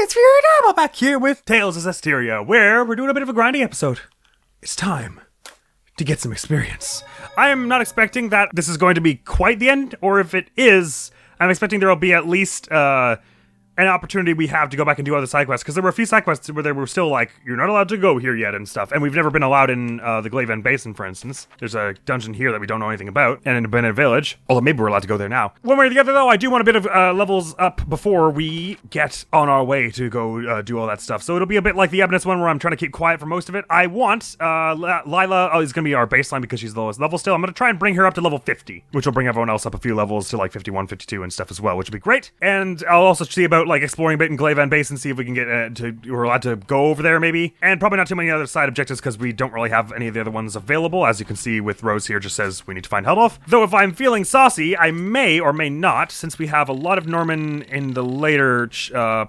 it's weird. I'm back here with Tales of Zestiria, where we're doing a bit of a grinding episode. It's time to get some experience. I am not expecting that this is going to be quite the end, or if it is, I'm expecting there will be at least an opportunity we have to go back and do other side quests, because there were a few side quests where they were still like, you're not allowed to go here yet and stuff, and we've never been allowed in the Glaven Basin, for instance. There's a dungeon here that we don't know anything about, and in a Bennett Village, although maybe we're allowed to go there now. One way or the other, though, I do want a bit of levels up before we get on our way to go do all that stuff, so it'll be a bit like the Ebonus one where I'm trying to keep quiet for most of it. I want Lila is going to be our baseline because she's the lowest level still. I'm going to try and bring her up to level 50, which will bring everyone else up a few levels to like 51, 52 and stuff as well, which will be great. And I'll also see about like exploring a bit in Glaven Basin, see if we can get we're allowed to go over there maybe, and probably not too many other side objectives because we don't really have any of the other ones available. As you can see with Rose here, just says we need to find Heldolf. Though if I'm feeling saucy, I may or may not, since we have a lot of Norman in the later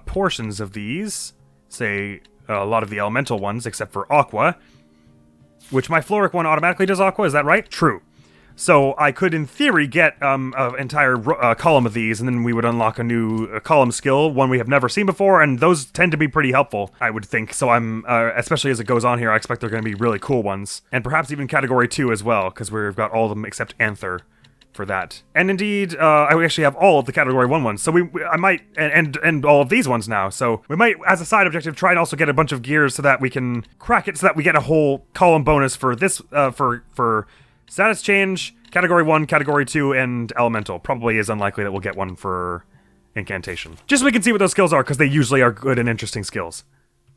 portions of these, say a lot of the elemental ones except for Aqua, which my Floric one automatically does Aqua, is that right? True. So I could, in theory, get an entire column of these, and then we would unlock a new column skill, one we have never seen before, and those tend to be pretty helpful, I would think. So I'm, especially as it goes on here, I expect they're going to be really cool ones. And perhaps even Category 2 as well, because we've got all of them except Anther for that. And indeed, I actually have all of the Category 1 ones, so I might, and all of these ones now, so we might, as a side objective, try and also get a bunch of gears so that we can crack it, so that we get a whole column bonus for this, for status change, Category 1, Category 2, and Elemental. Probably is unlikely that we'll get one for Incantation. Just so we can see what those skills are, because they usually are good and interesting skills.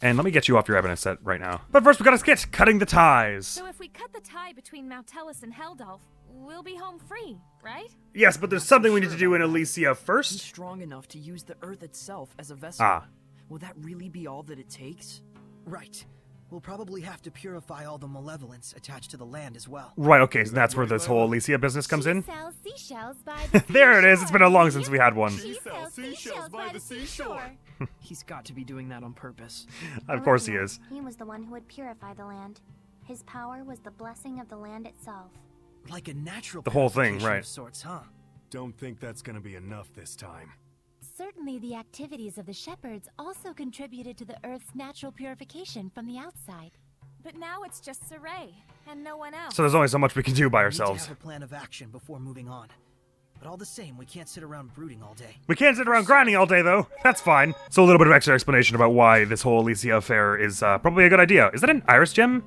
And let me get you off your Ebonus set right now. But first we gotta skit, cutting the ties. So if we cut the tie between Mountellus and Heldolf, we'll be home free, right? Yes, but there's something we need to do in Elysia first. He's strong enough to use the Earth itself as a vessel. Ah. Will that really be all that it takes? Right. We'll probably have to purify all the malevolence attached to the land as well. Right, okay, so that's where this whole Elysia business comes in. Sells seashells by the There it is, it's been a long seashore. since we had one. She sells seashells by the seashore. He's got to be doing that on purpose. Of course he is. He was the one who would purify the land. His power was the blessing of the land itself. Like a natural The whole thing, purification right. of sorts, huh? Don't think that's gonna be enough this time. Certainly the activities of the shepherds also contributed to the Earth's natural purification from the outside. But now it's just Saray, and no one else. So there's only so much we can do by We need ourselves. to have a plan of action before moving on. But all the same, we can't sit around brooding all day. We can't sit around grinding all day, though. That's fine. So a little bit of extra explanation about why this whole Elysia affair is probably a good idea. Is that an Iris Gem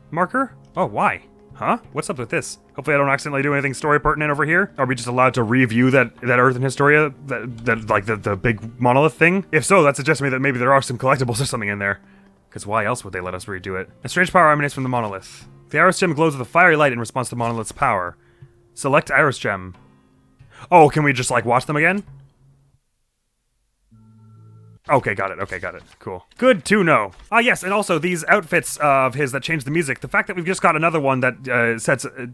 marker? Oh, why? Huh? What's up with this? Hopefully I don't accidentally do anything story pertinent over here. Are we just allowed to review that Earth in Historia? That like the big monolith thing? If so, that suggests to me that maybe there are some collectibles or something in there. Because why else would they let us redo it? A strange power emanates from the monolith. The Iris Gem glows with a fiery light in response to the monolith's power. Select Iris Gem. Oh, can we just, like, watch them again? Okay, got it. Cool. Good to know. Ah, yes, and also these outfits of his that change the music. The fact that we've just got another one that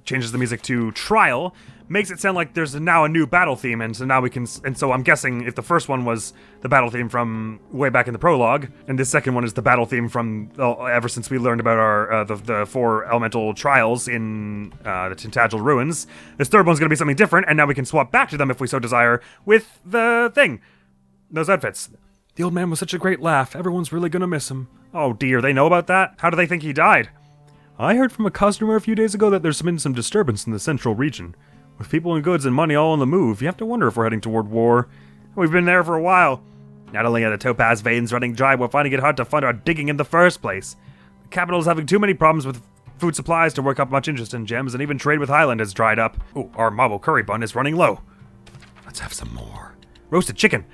changes the music to Trial makes it sound like there's now a new battle theme, and so now we can. And so I'm guessing if the first one was the battle theme from way back in the prologue, and this second one is the battle theme from ever since we learned about our the 4 elemental trials in the Tintagel ruins, this third one's gonna be something different, and now we can swap back to them if we so desire with the thing, those outfits. The old man was such a great laugh. Everyone's really gonna miss him. Oh dear, they know about that? How do they think he died? I heard from a customer a few days ago that there's been some disturbance in the central region. With people and goods and money all on the move, you have to wonder if we're heading toward war. We've been there for a while. Not only are the topaz veins running dry, we're finding it hard to fund our digging in the first place. The capital's having too many problems with food supplies to work up much interest in gems, and even trade with Highland has dried up. Ooh, our marble curry bun is running low. Let's have some more. Roasted chicken.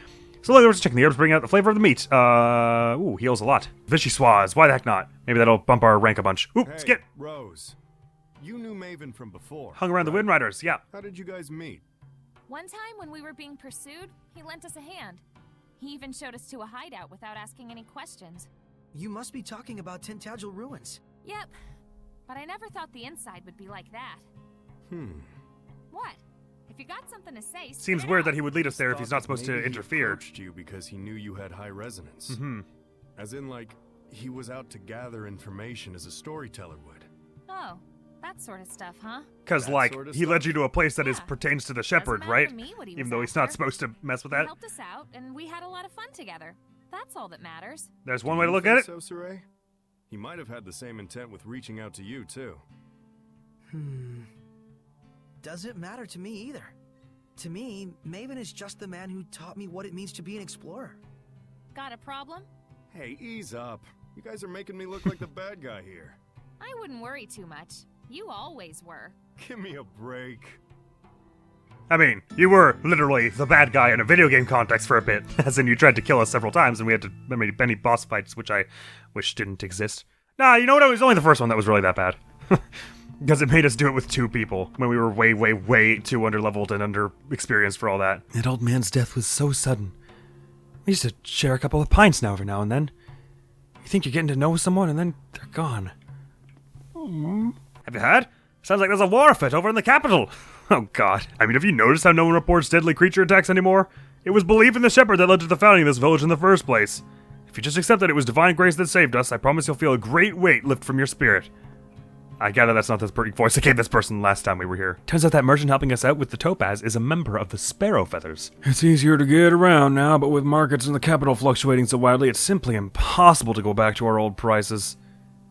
So like roasted chicken, the herbs bring out the flavor of the meat. Ooh, heals a lot. Vichyssoise, why the heck not? Maybe that'll bump our rank a bunch. Ooh, Hey, skip. Rose. You knew Maven from before. Hung around the right? Windriders, yeah. How did you guys meet? One time when we were being pursued, he lent us a hand. He even showed us to a hideout without asking any questions. You must be talking about Tintagel ruins. Yep, but I never thought the inside would be like that. What? If you got something to say, Seems spit it weird out. that he would lead us there if he's not supposed to Maybe he interfere. approached you because he knew you had high resonance. As in, like, he was out to gather information as a storyteller would. Oh, That sort of stuff, huh? Because, That like, sort of he led stuff? you to a place that is Yeah. pertains to the Doesn't shepherd, matter right? to me what he Even was though he's not after. supposed to mess with He that. helped us out, and we had a lot of fun together. That's all that matters. There's Do one way to you look at think it. So, Saray? He might have had the same intent with reaching out to you, too. Doesn't matter to me either. To me, Maven is just the man who taught me what it means to be an explorer. Got a problem? Hey, ease up. You guys are making me look like the bad guy here. I wouldn't worry too much. You always were. Give me a break. I mean, you were literally the bad guy in a video game context for a bit. As in, you tried to kill us several times, and we had to many boss fights, which I wish didn't exist. Nah, you know what? It was only the first one that was really that bad. Because it made us do it with 2 people, when we were way too underleveled and underexperienced for all that. That old man's death was so sudden. We used to share a couple of pints now every now and then. You think you're getting to know someone, and then they're gone. Have you heard? Sounds like there's a war afoot over in the capital. Oh god. I mean, have you noticed how no one reports deadly creature attacks anymore? It was belief in the shepherd that led to the founding of this village in the first place. If you just accept that it was divine grace that saved us, I promise you'll feel a great weight lift from your spirit. I gather that's not this voice that gave this person last time we were here. Turns out that merchant helping us out with the topaz is a member of the Sparrow Feathers. It's easier to get around now, but with markets in the capital fluctuating so wildly, it's simply impossible to go back to our old prices.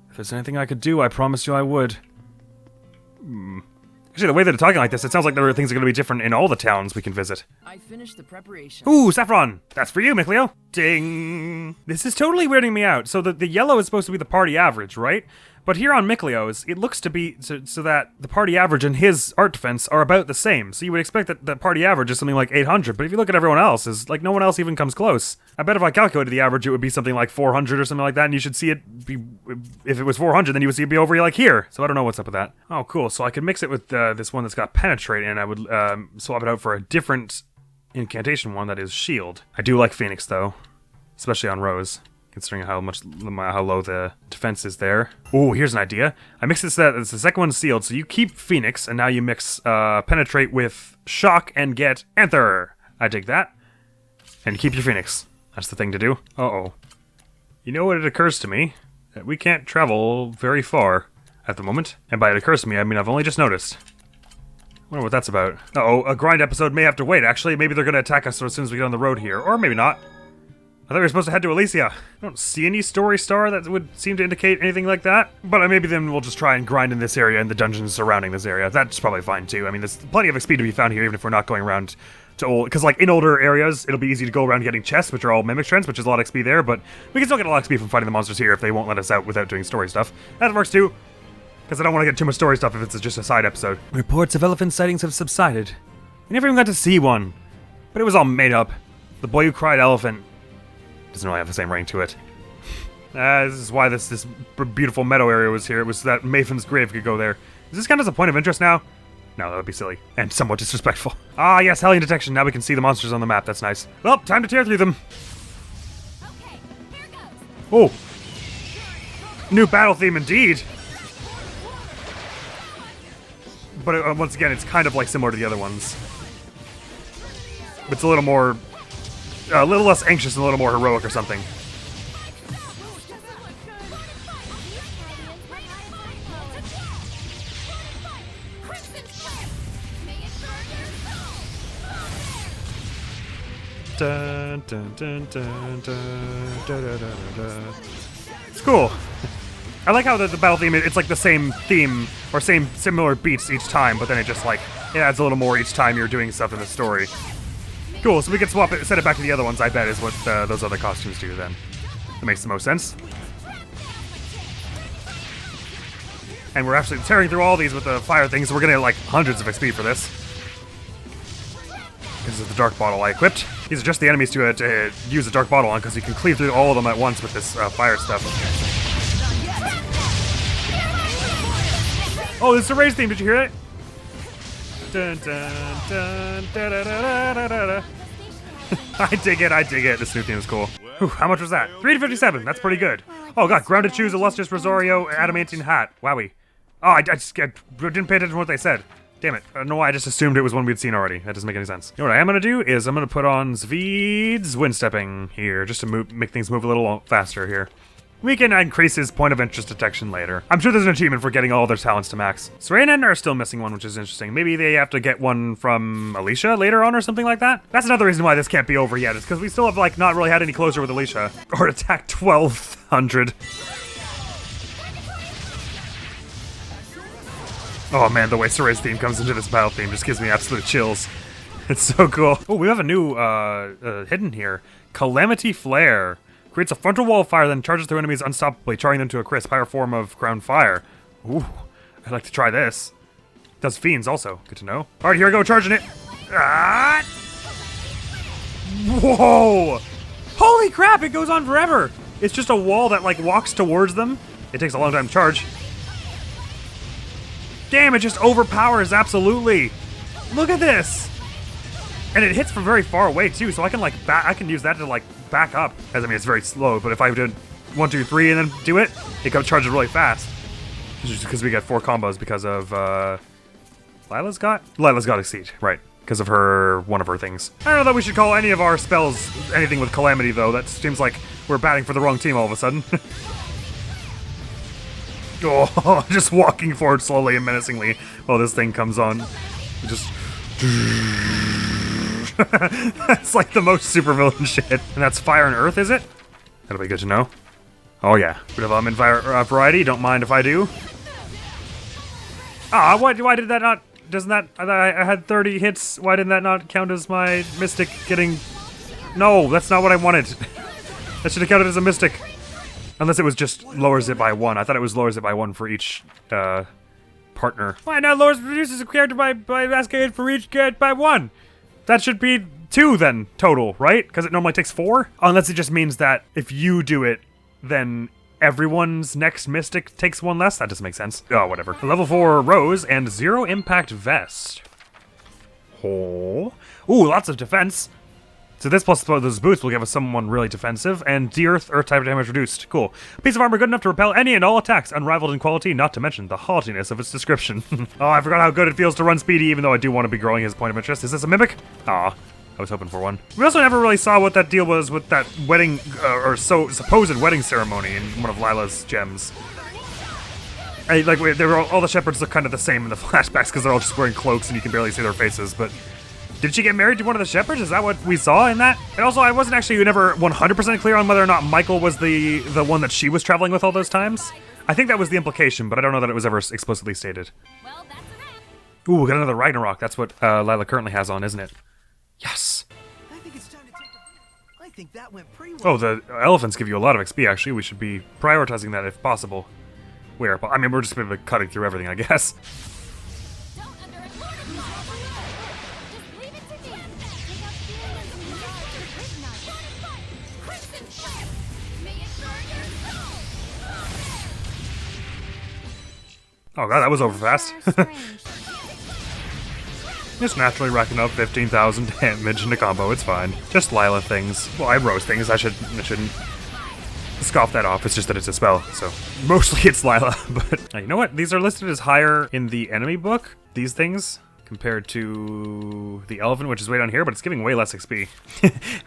If there's anything I could do, I promise you I would. Actually, the way that they're talking like this, it sounds like there are things that are going to be different in all the towns we can visit. I finished the preparation. Ooh, saffron! That's for you, Mikleo. Ding! This is totally weirding me out. So the yellow is supposed to be the party average, right? But here on Mikleo's, it looks to be so that the party average and his art defense are about the same. So you would expect that the party average is something like 800, but if you look at everyone else, is like no one else even comes close. I bet if I calculated the average, it would be something like 400 or something like that, and you should see it be, if it was 400, then you would see it be over like here. So I don't know what's up with that. Oh, cool. So I could mix it with this one that's got penetrate, and I would swap it out for a different incantation one that is shield. I do like Phoenix though, especially on Rose, considering how low the defense is there. Ooh, here's an idea. I mix this that it's the second one sealed, so you keep Phoenix, and now you mix penetrate with shock and get Anther. I dig that. And you keep your Phoenix. That's the thing to do. Uh-oh. You know what? It occurs to me that we can't travel very far at the moment. And by it occurs to me, I mean I've only just noticed. I wonder what that's about. Uh-oh, a grind episode may have to wait, actually. Maybe they're going to attack us as soon as we get on the road here. Or maybe not. I thought we were supposed to head to Elysia. I don't see any story star that would seem to indicate anything like that. But maybe then we'll just try and grind in this area and the dungeons surrounding this area. That's probably fine too. I mean, there's plenty of XP to be found here, even if we're not going around to old... Because, like, in older areas, it'll be easy to go around getting chests, which are all mimic strengths, which is a lot of XP there. But we can still get a lot of XP from fighting the monsters here if they won't let us out without doing story stuff. That works too. Because I don't want to get too much story stuff if it's just a side episode. Reports of elephant sightings have subsided. We never even got to see one. But it was all made up. The boy who cried elephant doesn't really have the same ring to it. This is why this beautiful meadow area was here. It was that Maven's grave could go there. Is this kind of a point of interest now? No, that would be silly. And somewhat disrespectful. Ah, yes, Hellion detection. Now we can see the monsters on the map. That's nice. Well, time to tear through them. Okay, here goes. Oh. New battle theme indeed. But once again, it's kind of like similar to the other ones. It's a little more... a little less anxious and a little more heroic or something. Dun, dun, dun, dun, dun, dun, dun, dun, dun. It's cool. I like how the battle theme, it's like the same theme, or similar beats each time, but then it just like, it adds a little more each time you're doing stuff in the story. Cool, so we can swap it, set it back to the other ones, I bet, is what those other costumes do then. That makes the most sense. And we're actually tearing through all these with the fire things, so we're gonna get like hundreds of XP for this. This is the dark bottle I equipped. These are just the enemies to use the dark bottle on, because you can cleave through all of them at once with this fire stuff. Oh, this is a raise theme, did you hear it? Dun, dun, dun, da, da, da, da, da, da. I dig it. This new theme is cool. Whew, how much was that? 357, that's pretty good. Oh god, grounded shoes, illustrious Rosario, adamantine hat. Wowie. Oh, I didn't pay attention to what they said. Damn it. I don't know why I just assumed it was one we'd seen already. That doesn't make any sense. You know what I am going to do is I'm going to put on Zvid's wind stepping here, just to make things move a little faster here. We can increase his point of interest detection later. I'm sure there's an achievement for getting all their talents to max. Serena and Edna are still missing one, which is interesting. Maybe they have to get one from Alicia later on or something like that? That's another reason why this can't be over yet. It's because we still have, like, not really had any closure with Alicia. Or attack 1200. Oh man, the way Soraya's theme comes into this battle theme just gives me absolute chills. It's so cool. Oh, we have a new hidden here. Calamity Flare. Creates a frontal wall of fire, then charges through enemies unstoppably, charring them to a crisp. Higher form of ground fire. Ooh, I'd like to try this. Does fiends also. Good to know. Alright, here I go, charging it. Ah! Whoa! Holy crap, it goes on forever! It's just a wall that, like, walks towards them. It takes a long time to charge. Damn, it just overpowers, absolutely. Look at this. And it hits from very far away too, so I can, like, I can use that to, like, back up. As I mean, it's very slow, but if I did 1, 2, 3 and then do it, it comes charges really fast. Just because we got 4 combos because of Lila's got Exceed, right? Because of one of her things. I don't know that we should call any of our spells anything with Calamity though. That seems like we're batting for the wrong team all of a sudden. Oh, just walking forward slowly and menacingly while this thing comes on. Just... That's like the most supervillain shit. And that's fire and earth, is it? That'll be good to know. Oh yeah. Development variety, don't mind if I do. Ah, why did that not... Doesn't that... I had 30 hits. Why didn't that not count as my mystic getting... No, that's not what I wanted. That should have counted as a mystic. Unless it was just lowers it by 1. I thought it was lowers it by 1 for each partner. Why not reduces a character by cascade for each character by 1? That should be 2 then, total, right? Because it normally takes 4? Unless it just means that if you do it, then everyone's next mystic takes 1 less? That doesn't make sense. Oh, whatever. Level 4 Rose and 0 impact vest. Oh. Ooh, lots of defense. So this plus those boots will give us someone really defensive, and earth type damage reduced. Cool. A piece of armor good enough to repel any and all attacks, unrivaled in quality, not to mention the haughtiness of its description. Oh, I forgot how good it feels to run Speedy, even though I do want to be growing his point of interest. Is this a mimic? Aw, I was hoping for one. We also never really saw what that deal was with that wedding, supposed wedding ceremony in one of Lila's gems. They were all the shepherds look kind of the same in the flashbacks because they're all just wearing cloaks and you can barely see their faces, but... Did she get married to one of the shepherds? Is that what we saw in that? And also, I wasn't actually never 100% clear on whether or not Michael was the one that she was traveling with all those times. I think that was the implication, but I don't know that it was ever explicitly stated. Well, that's a wrap. Ooh, we got another Ragnarok. That's what Lila currently has on, isn't it? Yes. I think it's time to take a... I think that went pretty well. Oh, the elephants give you a lot of XP, actually. We should be prioritizing that if possible. I mean, we're just going to be cutting through everything, I guess. Oh god, that was over fast. Just naturally racking up 15,000 damage in a combo, it's fine. Just Lila things. Well, I Rose things, I shouldn't scoff that off, it's just that it's a spell, so mostly it's Lila, but you know what? These are listed as higher in the enemy book, these things, compared to the elephant, which is way down here, but it's giving way less XP.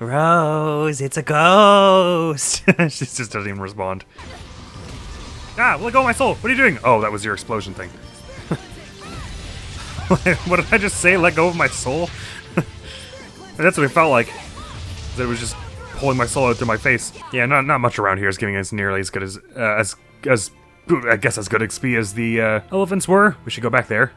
Rose, it's a ghost! She just doesn't even respond. Ah, let go of my soul! What are you doing? Oh, that was your explosion thing. What did I just say? Let go of my soul? That's what it felt like. That it was just pulling my soul out through my face. Yeah, not much around here is giving us nearly as good as I guess as good XP as the elephants were. We should go back there.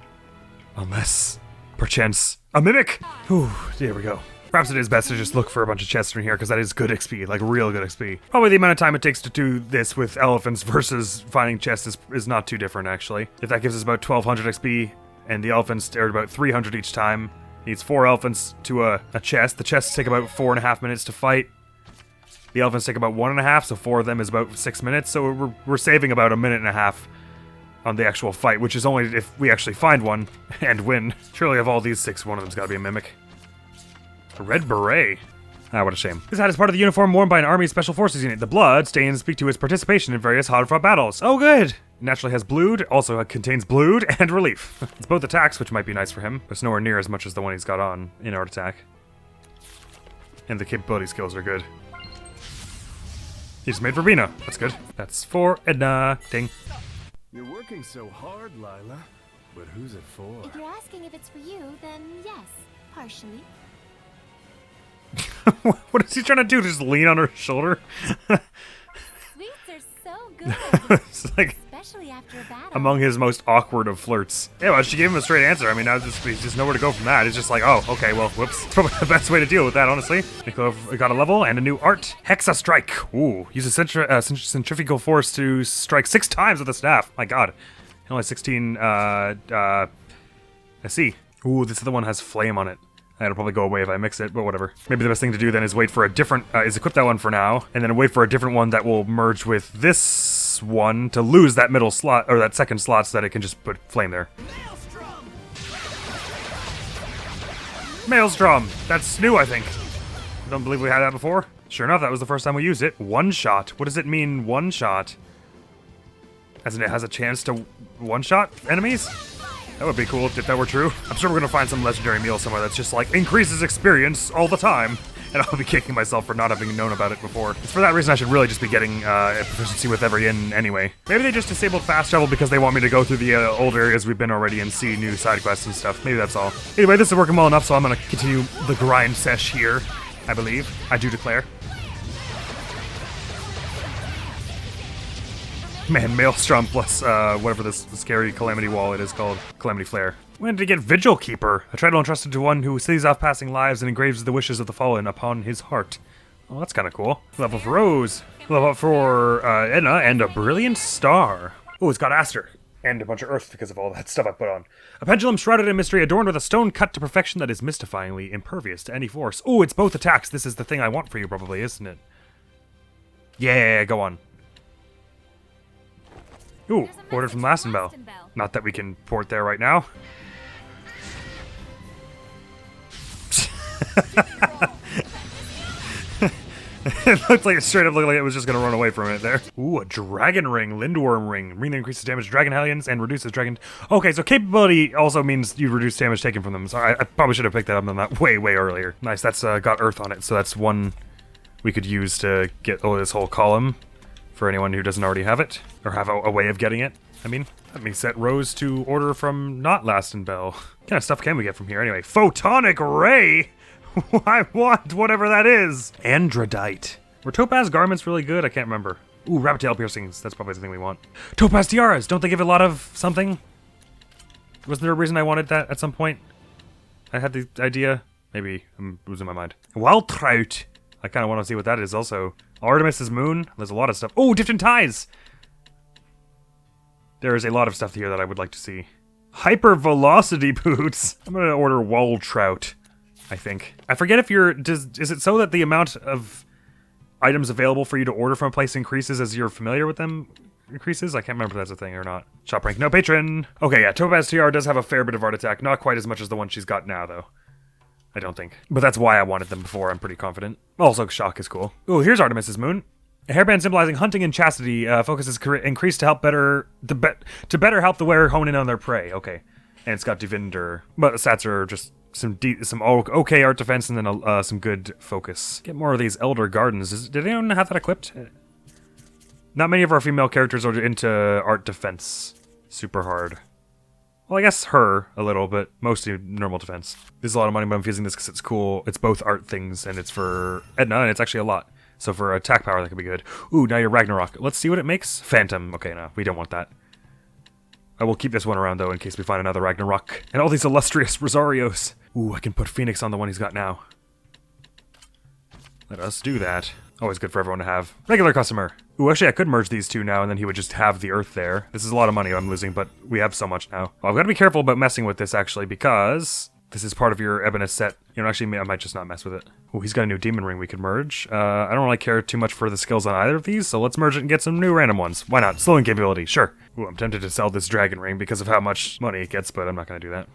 Unless, perchance, a mimic! Whew, there we go. Perhaps it is best to just look for a bunch of chests in here, because that is good XP, like real good XP. Probably the amount of time it takes to do this with elephants versus finding chests is not too different, actually. If that gives us about 1,200 XP, and the elephants are about 300 each time, needs 4 elephants to a chest. The chests take about 4.5 minutes to fight. The elephants take about 1.5, so 4 of them is about 6 minutes, so we're saving about 1.5 minutes on the actual fight, which is only if we actually find one and win. Surely of all these 6, one of them's gotta be a mimic. A red beret. Ah, what a shame. This hat is part of the uniform worn by an Army Special Forces unit. The blood stains speak to its participation in various hard-fought battles. Oh, good! It naturally has blood, also contains blood and relief. It's both attacks, which might be nice for him, but it's nowhere near as much as the one he's got on in Art Attack. And the capability skills are good. He's made for Bina. That's good. That's for Edna. Ding. You're working so hard, Lila. But who's it for? If you're asking if it's for you, then yes, partially. What is he trying to do? Just lean on her shoulder? Sweets are so good, It's like especially after a battle. among his most awkward of flirts. Yeah, well, she gave him a straight answer. I mean, now he's just nowhere to go from that. It's just like, oh, okay, well, whoops. It's probably the best way to deal with that, honestly. We got a level and a new art. Hexa Strike. Ooh, use a centrifugal force to strike 6 times with the staff. My god. Only 16, I see. Ooh, this other one has flame on it. It'll probably go away if I mix it, but whatever. Maybe the best thing to do then is wait for a different, is equip that one for now, and then wait for a different one that will merge with this one to lose that middle slot, or that second slot, so that it can just put flame there. Maelstrom! That's new, I think. I don't believe we had that before. Sure enough, that was the first time we used it. One shot. What does it mean, one shot? As in it has a chance to one-shot enemies? That would be cool if that were true. I'm sure we're gonna find some legendary meal somewhere that's just like, increases experience all the time. And I'll be kicking myself for not having known about it before. It's for that reason I should really just be getting proficiency with every inn anyway. Maybe they just disabled fast travel because they want me to go through the old areas we've been already and see new side quests and stuff. Maybe that's all. Anyway, this is working well enough, so I'm gonna continue the grind sesh here, I believe. I do declare. Man, Maelstrom plus whatever this scary Calamity Wall it is called. Calamity Flare. When did he get Vigil Keeper? A title entrusted to one who sees off passing lives and engraves the wishes of the fallen upon his heart. Oh, that's kind of cool. Level for Rose. Level up for Edna and a Brilliant Star. Oh, it's got Aster. And a bunch of Earth because of all that stuff I put on. A pendulum shrouded in mystery, adorned with a stone cut to perfection that is mystifyingly impervious to any force. Oh, it's both attacks. This is the thing I want for you probably, isn't it? Yeah, go on. Ooh, ordered from Lastenbell. Not that we can port there right now. It looked like it straight up looked like it was just gonna run away from it there. Ooh, a dragon ring, Lindworm ring. Ring that increases damage to dragon hellions and reduces dragon. Okay, so capability also means you reduce damage taken from them. So I probably should have picked that up on that way earlier. Nice, that's got earth on it, so that's one we could use to get this whole column. For anyone who doesn't already have it, or have a way of getting it. I mean, let me set Rose to order from not Lastenbell. What kind of stuff can we get from here anyway? Photonic Ray? I want whatever that is. Androdite. Were Topaz garments really good? I can't remember. Ooh, rabbit tail piercings. That's probably the thing we want. Topaz tiaras. Don't they give a lot of something? Wasn't there a reason I wanted that at some point? I had the idea. Maybe I'm losing my mind. Wild trout. I kind of want to see what that is also. Artemis's moon. There's a lot of stuff. Oh, dipped in ties. There is a lot of stuff here that I would like to see. Hyper velocity boots. I'm gonna order wall trout, I think. I forget if is it so that the amount of items available for you to order from a place increases as you're familiar with them increases? I can't remember if that's a thing or not. Shop rank, no patron. Okay, yeah, Topaz Tiara does have a fair bit of art attack. Not quite as much as the one she's got now, though. I don't think. But that's why I wanted them before, I'm pretty confident. Also, Shock is cool. Ooh, here's Artemis's moon. A hairband symbolizing hunting and chastity. Focuses increased to help better help the wearer hone in on their prey. Okay. And it's got Divinder. But the stats are just some okay art defense and then some good focus. Get more of these Elder Gardens. Did anyone have that equipped? Not many of our female characters are into art defense. Super hard. Well, I guess her a little, but mostly normal defense. This is a lot of money, but I'm using this because it's cool. It's both art things, and it's for Edna, and it's actually a lot. So for attack power, that could be good. Ooh, now you're Ragnarok. Let's see what it makes. Phantom. Okay, no, we don't want that. I will keep this one around, though, in case we find another Ragnarok. And all these illustrious Rosarios. Ooh, I can put Phoenix on the one he's got now. Let us do that. Always good for everyone to have. Regular customer. Ooh, actually, I could merge these two now, and then he would just have the Earth there. This is a lot of money I'm losing, but we have so much now. Well, I've got to be careful about messing with this, actually, because this is part of your Ebonist set. You know, actually, I might just not mess with it. Ooh, he's got a new Demon Ring we could merge. I don't really care too much for the skills on either of these, so let's merge it and get some new random ones. Why not? Slowing capability, sure. Ooh, I'm tempted to sell this Dragon Ring because of how much money it gets, but I'm not going to do that.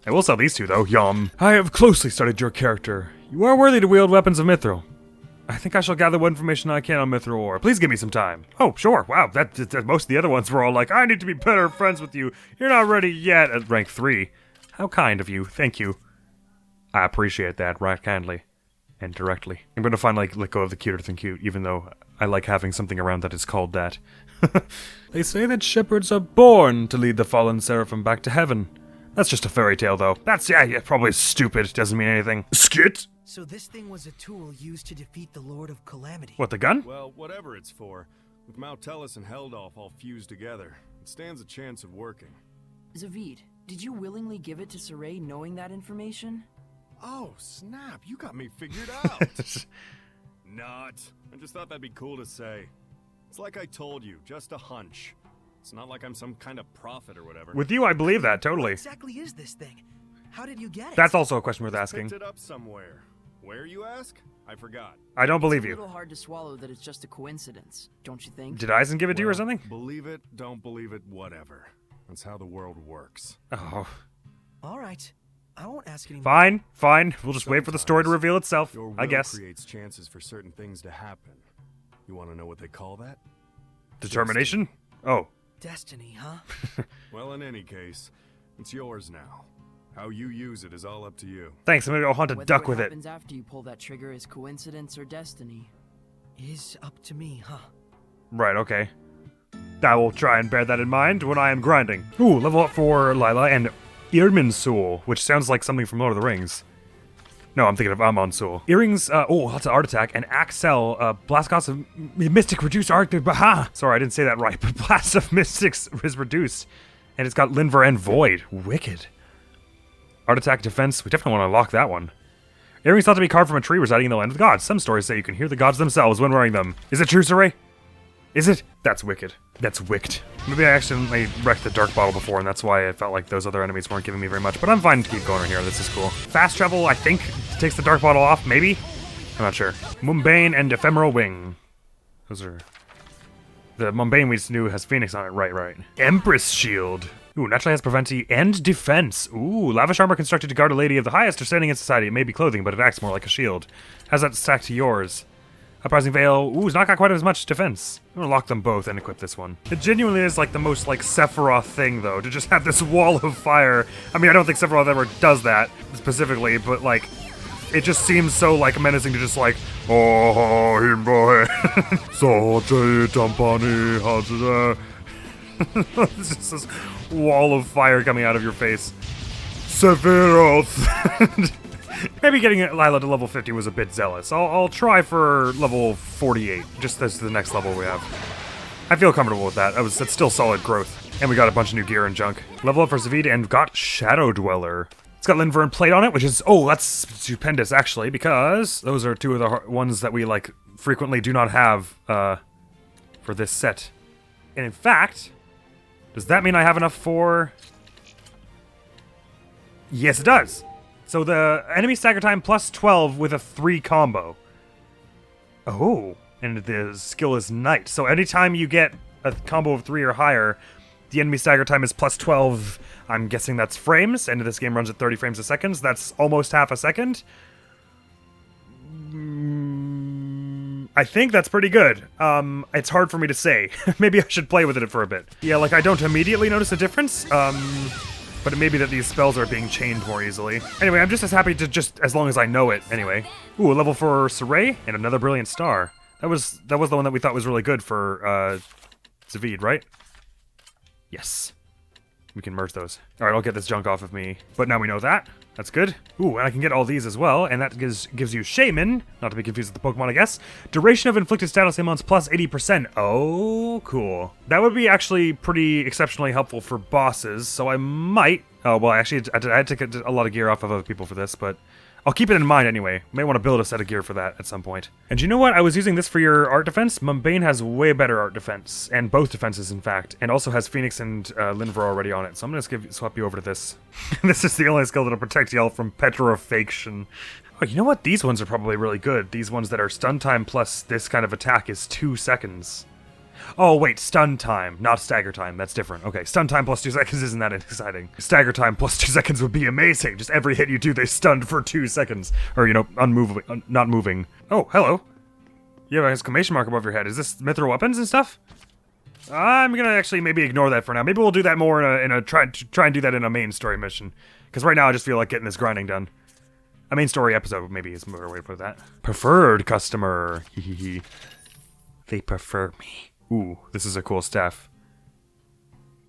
I will sell these two, though. Yum. I have closely studied your character. You are worthy to wield weapons of Mithril. I think I shall gather what information I can on Mithril Ore. Please give me some time. Oh, sure. Wow, that most of the other ones were all like, I need to be better friends with you. You're not ready yet at rank 3. How kind of you. Thank you. I appreciate that right kindly. and directly. I'm gonna find, like, let go of the cuter than cute, even though I like having something around that is called that. They say that shepherds are born to lead the fallen seraphim back to heaven. That's just a fairy tale, though. That's, yeah, probably stupid. Doesn't mean anything. Skit! So this thing was a tool used to defeat the Lord of Calamity. What, the gun? Well, whatever it's for, with Mautelis and Heldolf all fused together, it stands a chance of working. Zavid, did you willingly give it to Saray knowing that information? Oh, snap, you got me figured out. Not. I just thought that'd be cool to say. It's like I told you, just a hunch. It's not like I'm some kind of prophet or whatever. With you, I believe that, What totally. exactly is this thing? How did you get it? That's also a question worth asking. Picked it up somewhere. Where, you ask? I forgot. I don't believe It's a you. little hard to swallow that it's just a coincidence, don't you think? Did Eisen give it to you or something? Believe it, don't believe it, whatever. That's how the world works. Oh. All right. I won't ask any more. Fine, fine. We'll just wait for the story to reveal itself, Your will I guess. creates chances for certain things to happen. You want to know what they call that? Determination? Oh. Destiny, huh? Well, in any case, it's yours now. How you use it is all up to you. Thanks, I'm gonna go hunt a Whether duck what with it. happens after you pull that trigger is coincidence or destiny. Is up to me, huh? Right, okay. I will try and bear that in mind when I am grinding. Ooh, level up for Lila and Irminsul, which sounds like something from Lord of the Rings. No, I'm thinking of Amonsul. Earrings, lots of art attack, and Axel, blast cost of Mystic reduced art, baha! Sorry, I didn't say that right, but blast of Mystics is reduced. And it's got Linver and Void. Wicked. Art attack defense, we definitely want to lock that one. Earrings thought to be carved from a tree residing in the land of the gods. Some stories say you can hear the gods themselves when wearing them. Is it true, Saray? Is it? That's wicked. That's wicked. Maybe I accidentally wrecked the dark bottle before, and that's why I felt like those other enemies weren't giving me very much. But I'm fine to keep going right here. This is cool. Fast travel, I think, takes the dark bottle off. Maybe? I'm not sure. Mumbane and Ephemeral Wing. Those are... The Mumbane we just knew has Phoenix on it. Right. Empress Shield. Ooh, naturally has Preventy and Defense. Ooh, lavish armor constructed to guard a lady of the highest standing in society. It may be clothing, but it acts more like a shield. How's that stacked to yours? Uprising Veil. Ooh, it's not got quite as much defense. I'm gonna lock them both and equip this one. It genuinely is like the most like Sephiroth thing, though, to just have this wall of fire. I mean, I don't think Sephiroth ever does that specifically, but like, it just seems so like menacing to just like, oh, himbo, sote tampani, hajda. It's just this wall of fire coming out of your face. Sephiroth. Maybe getting Lila to level 50 was a bit zealous. I'll try for level 48, just as the next level we have. I feel comfortable with that. That's still solid growth. And we got a bunch of new gear and junk. Level up for Zavid and got Shadow Dweller. It's got Linvern plate on it, which is, oh, that's stupendous actually, because those are two of the ones that we like frequently do not have for this set. And in fact, does that mean I have enough for... Yes, it does. So the enemy stagger time plus 12 with a 3 combo. Oh, and the skill is Knyte. So anytime you get a combo of 3 or higher, the enemy stagger time is plus 12. I'm guessing that's frames, and this game runs at 30 frames a second. So that's almost half a second. I think that's pretty good. It's hard for me to say. Maybe I should play with it for a bit. Yeah, like I don't immediately notice a difference. But it may be that these spells are being chained more easily. Anyway, I'm just as happy to just as long as I know it. Anyway, ooh, a level for Saray and another brilliant star. That was the one that we thought was really good for Zavid, right? Yes. We can merge those. All right, I'll get this junk off of me. But now we know that. That's good. Ooh, and I can get all these as well, and that gives you Shaman, not to be confused with the Pokemon, I guess. Duration of inflicted status amounts plus 80%. Oh, cool. That would be actually pretty exceptionally helpful for bosses, so I might... Oh, well, actually, I had to get a lot of gear off of other people for this, but I'll keep it in mind anyway. May want to build a set of gear for that at some point. And you know what? I was using this for your art defense. Mumbane has way better art defense, and both defenses, in fact, and also has Phoenix and Linver already on it. So I'm going to swap you over to this. This is the only skill that'll protect y'all from petrifaction. Oh, you know what? These ones are probably really good. These ones that are stun time plus this kind of attack is 2 seconds. Oh, wait, stun time, not stagger time. That's different. Okay, stun time plus 2 seconds isn't that exciting. Stagger time plus 2 seconds would be amazing. Just every hit you do, they stunned for 2 seconds. Or, you know, unmoving, not moving. Oh, hello. You have an exclamation mark above your head. Is this mithril weapons and stuff? I'm gonna actually maybe ignore that for now. Maybe we'll do that more in a try and do that in a main story mission. Because right now I just feel like getting this grinding done. A main story episode, maybe is a better way to put that. Preferred customer. They prefer me. Ooh, this is a cool staff.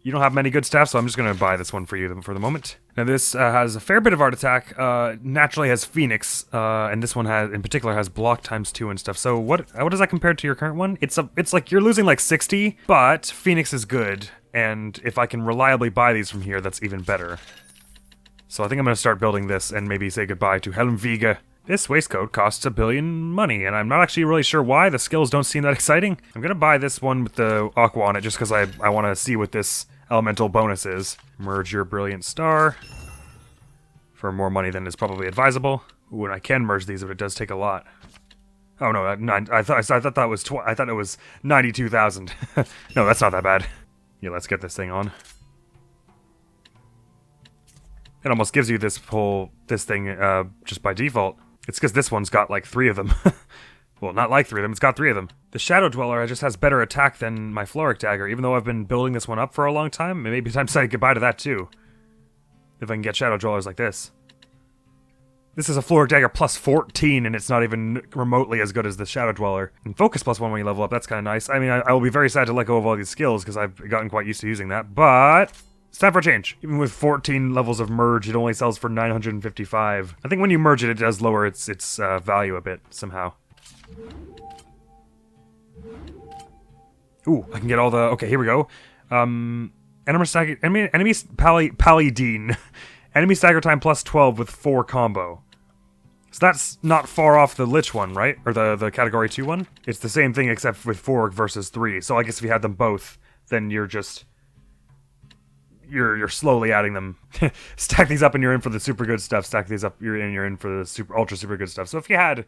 You don't have many good staff, so I'm just going to buy this one for you for the moment. Now this has a fair bit of art attack, naturally has Phoenix, and this one has, in particular, has block ×2 and stuff. So what does that compare to your current one? It's like you're losing like 60, but Phoenix is good, and if I can reliably buy these from here, that's even better. So I think I'm going to start building this and maybe say goodbye to Helmviga. This waistcoat costs 1 billion money, and I'm not actually really sure why. The skills don't seem that exciting. I'm going to buy this one with the aqua on it just because I want to see what this elemental bonus is. Merge your brilliant star for more money than is probably advisable. Ooh, and I can merge these, but it does take a lot. Oh no, I thought it was 92,000. No, that's not that bad. Yeah, let's get this thing on. It almost gives you this thing just by default. It's because this one's got like 3 of them. Well, not like 3 of them, it's got 3 of them. The Shadow Dweller just has better attack than my Floric Dagger, even though I've been building this one up for a long time. It may be time to say goodbye to that too. If I can get Shadow Dwellers like this. This is a Floric Dagger plus 14, and it's not even remotely as good as the Shadow Dweller. And Focus plus 1 when you level up, that's kind of nice. I mean, I will be very sad to let go of all these skills, because I've gotten quite used to using that, but it's time for a change. Even with 14 levels of merge, it only sells for 955. I think when you merge it, it does lower its value a bit, somehow. Ooh, I can get all the... Okay, here we go. Enemy Palidine. Enemy stagger time plus 12 with 4 combo. So that's not far off the Lich one, right? Or the category 2 one? It's the same thing except with 4 versus 3. So I guess if you had them both, then you're just... You're slowly adding them. Stack these up and you're in for the super good stuff. Stack these up, you're in for the ultra super good stuff. So if you had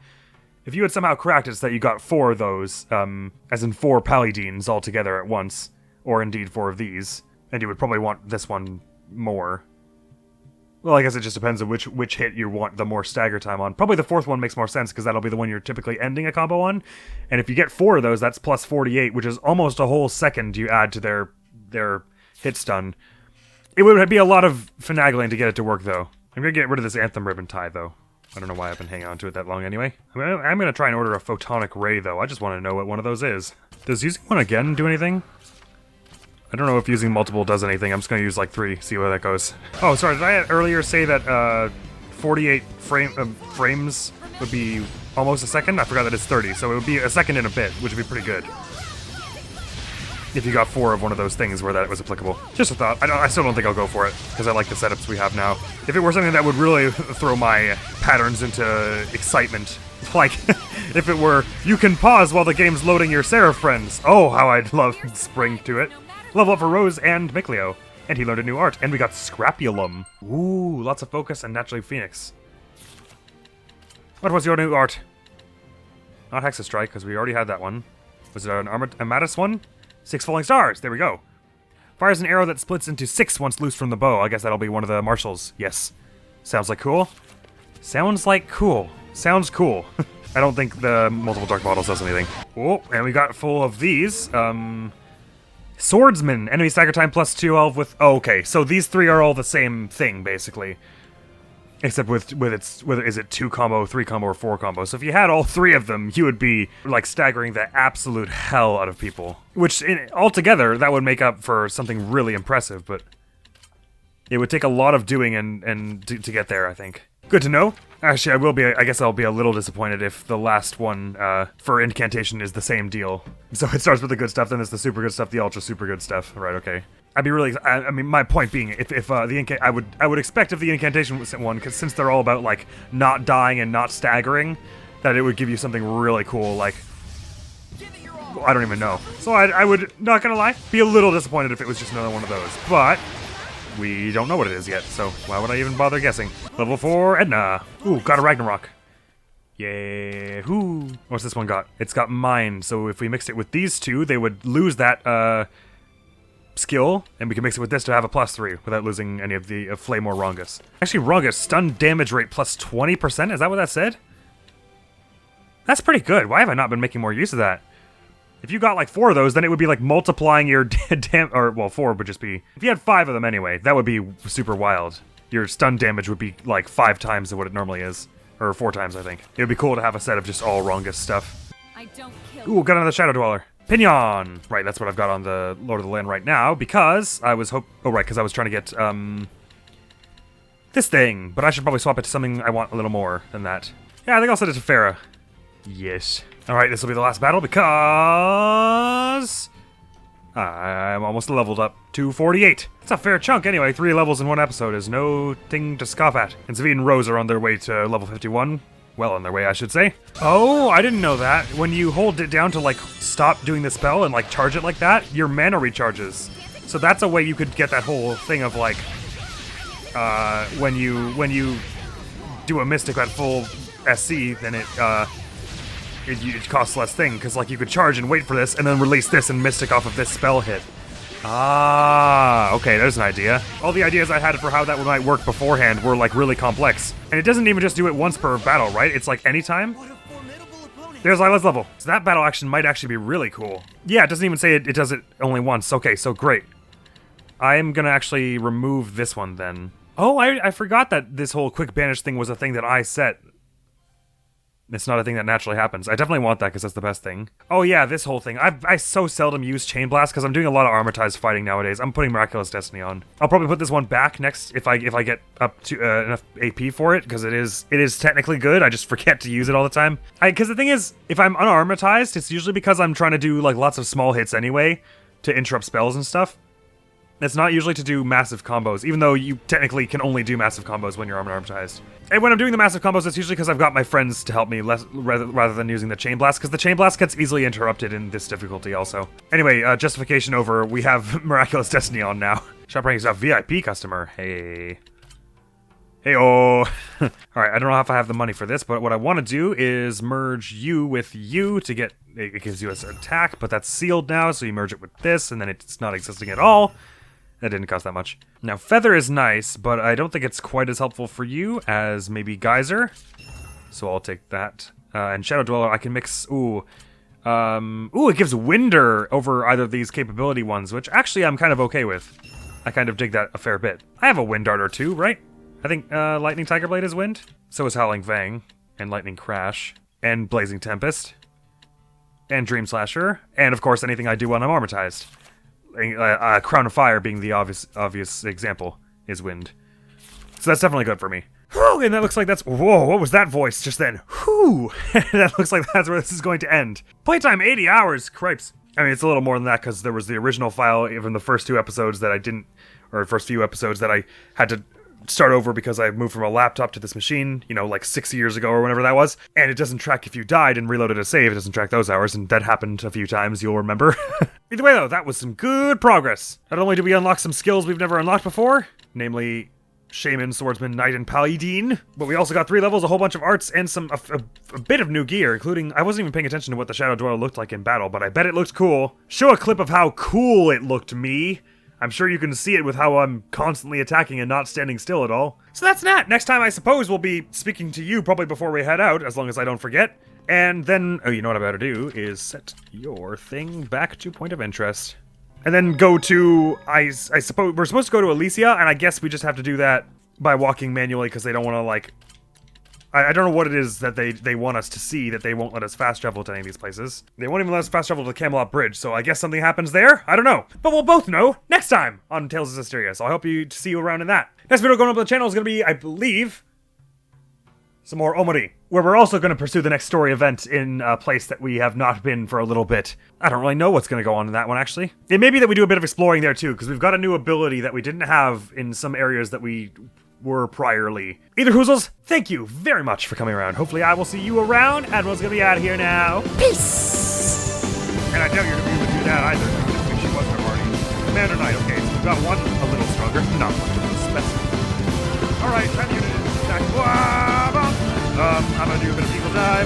somehow cracked it so that you got 4 of those, as in 4 Palidines all together at once, or indeed 4 of these, and you would probably want this one more. Well, I guess it just depends on which hit you want the more stagger time on. Probably the 4th one makes more sense, because that'll be the one you're typically ending a combo on. And if you get 4 of those, that's plus 48, which is almost a whole second you add to their hit stun. It would be a lot of finagling to get it to work, though. I'm going to get rid of this Anthem Ribbon tie, though. I don't know why I've been hanging on to it that long anyway. I'm going to try and order a Photonic Ray, though. I just want to know what one of those is. Does using one again do anything? I don't know if using multiple does anything. I'm just going to use like 3, see where that goes. Oh, sorry, did I earlier say that 48 frames would be almost a second? I forgot that it's 30, so it would be a second and a bit, which would be pretty good. If you got 4 of one of those things where that was applicable. Just a thought. I still don't think I'll go for it, because I like the setups we have now. If it were something that would really throw my patterns into excitement, like if it were, you can pause while the game's loading your Seraph friends. Oh, how I'd love spring to it. Level up for Rose and Micleo. And he learned a new art. And we got Scrapulum. Ooh, lots of focus and naturally Phoenix. What was your new art? Not Hexastrike, because we already had that one. Was it an Amatis one? 6 falling stars. There we go. Fires an arrow that splits into 6 once loose from the bow. I guess that'll be one of the marshals. Yes. Sounds like cool. Sounds like cool. Sounds cool. I don't think the multiple dark models does anything. Oh, and we got full of these. Swordsman. Enemy stagger time plus 12 with... Oh, okay, so these 3 are all the same thing, basically. Except with its, whether is it 2 combo, 3 combo, or 4 combo. So if you had all 3 of them, you would be like staggering the absolute hell out of people. Which altogether, that would make up for something really impressive, but it would take a lot of doing and to get there, I think. Good to know. Actually, I guess I'll be a little disappointed if the last one for incantation is the same deal. So it starts with the good stuff, then it's the super good stuff, the ultra super good stuff. Right, okay. I'd be really, I mean, my point being, I would expect if the incantation was one, because since they're all about, like, not dying and not staggering, that it would give you something really cool, like, I don't even know. So I would, not gonna lie, be a little disappointed if it was just another one of those, but we don't know what it is yet, so why would I even bother guessing? Level 4, Edna. Ooh, got a Ragnarok. Yeah, whoo. What's this one got? It's got Mind, so if we mixed it with these 2, they would lose that, skill, and we can mix it with this to have a +3 without losing any of the Flame or Rongus. Actually, Rongus, stun damage rate plus 20%? Is that what that said? That's pretty good. Why have I not been making more use of that? If you got like 4 of those, then it would be like multiplying your or well, 4 would just be... If you had 5 of them anyway, that would be super wild. Your stun damage would be like 5 times what it normally is. Or 4 times, I think. It would be cool to have a set of just all Rongus stuff. I don't kill. Ooh, got another Shadow Dweller. Pinion! Right, that's what I've got on the Lord of the Land right now, because I was because I was trying to get, this thing. But I should probably swap it to something I want a little more than that. Yeah, I think I'll set it to Farah. Yes. Alright, this will be the last battle, because I'm almost leveled up to 48. It's a fair chunk anyway. 3 levels in 1 episode is no thing to scoff at. And Zavine and Rose are on their way to level 51. Well, on their way, I should say. Oh, I didn't know that. When you hold it down to, like, stop doing the spell and, like, charge it like that, your mana recharges. So that's a way you could get that whole thing of, like, when you do a Mystic at full SC, then it costs less thing, because, like, you could charge and wait for this, and then release this and Mystic off of this spell hit. Ah, okay, there's an idea. All the ideas I had for how that might work beforehand were, like, really complex. And it doesn't even just do it once per battle, right? It's, like, anytime? There's Lila's level. So that battle action might actually be really cool. Yeah, it doesn't even say it does it only once. Okay, so great. I'm gonna actually remove this one, then. Oh, I forgot that this whole quick banish thing was a thing that I set. It's not a thing that naturally happens. I definitely want that because that's the best thing. Oh yeah, this whole thing. I so seldom use Chain Blast because I'm doing a lot of Armatized fighting nowadays. I'm putting Miraculous Destiny on. I'll probably put this one back next if I get up to enough AP for it, because it is technically good. I just forget to use it all the time. Because the thing is, if I'm unarmatized, it's usually because I'm trying to do like lots of small hits anyway to interrupt spells and stuff. It's not usually to do massive combos, even though you technically can only do massive combos when you're unarmatized. And when I'm doing the massive combos, it's usually because I've got my friends to help me rather than using the Chain Blast, because the Chain Blast gets easily interrupted in this difficulty also. Anyway, justification over, we have Miraculous Destiny on now. Shop ranking stuff, VIP customer, hey. Hey-oh. Alright, I don't know if I have the money for this, but what I want to do is merge you with you to get, it gives you an attack, but that's sealed now, so you merge it with this, and then it's not existing at all. That didn't cost that much. Now, Feather is nice, but I don't think it's quite as helpful for you as maybe Geyser. So I'll take that. And Shadow Dweller, I can mix... Ooh, it gives Winder over either of these capability ones, which actually I'm kind of okay with. I kind of dig that a fair bit. I have a Wind Dart or two, right? I think Lightning Tiger Blade is Wind. So is Howling Fang, and Lightning Crash, and Blazing Tempest, and Dream Slasher, and of course anything I do when I'm armatized. Crown of Fire being the obvious example is Wind. So that's definitely good for me. Whew, and that looks like that's... Whoa, what was that voice just then? Whew! That looks like that's where this is going to end. Playtime 80 hours, cripes. I mean, it's a little more than that because there was the original file, even the first 2 episodes that I didn't... Or first few episodes that I had to start over because I moved from a laptop to this machine, you know, like 6 years ago or whenever that was. And it doesn't track if you died and reloaded a save. It doesn't track those hours, and that happened a few times, you'll remember. Either way, though, that was some good progress. Not only did we unlock some skills we've never unlocked before, namely Shaman, Swordsman, Knight, and Paladin, but we also got 3 levels, a whole bunch of arts, and a bit of new gear, including... I wasn't even paying attention to what the Shadow Dweller looked like in battle, but I bet it looked cool. Show a clip of how cool it looked, me. I'm sure you can see it with how I'm constantly attacking and not standing still at all. So that's that. Next time, I suppose, we'll be speaking to you probably before we head out, as long as I don't forget. And then, oh, you know what I better do is set your thing back to point of interest. And then go to, I suppose, we're supposed to go to Elysia, and I guess we just have to do that by walking manually because they don't want to, like... I don't know what it is that they want us to see that they won't let us fast travel to any of these places. They won't even let us fast travel to the Camelot Bridge, so I guess something happens there? I don't know. But we'll both know next time on Tales of Zestiria, so I hope to see you around in that. Next video going up on the channel is going to be, I believe, some more Omori, where we're also going to pursue the next story event in a place that we have not been for a little bit. I don't really know what's going to go on in that one, actually. It may be that we do a bit of exploring there, too, because we've got a new ability that we didn't have in some areas that we... were priorly. Either Hoozles, thank you very much for coming around. Hopefully I will see you around. Admiral's gonna be out of here now. Peace! And I doubt you're gonna be able to do that either. If she wasn't already. Commander Knight, okay, so we've got one a little stronger. Not much of a specimen. Alright, time unit is attack. I'm gonna do a bit of eagle dive.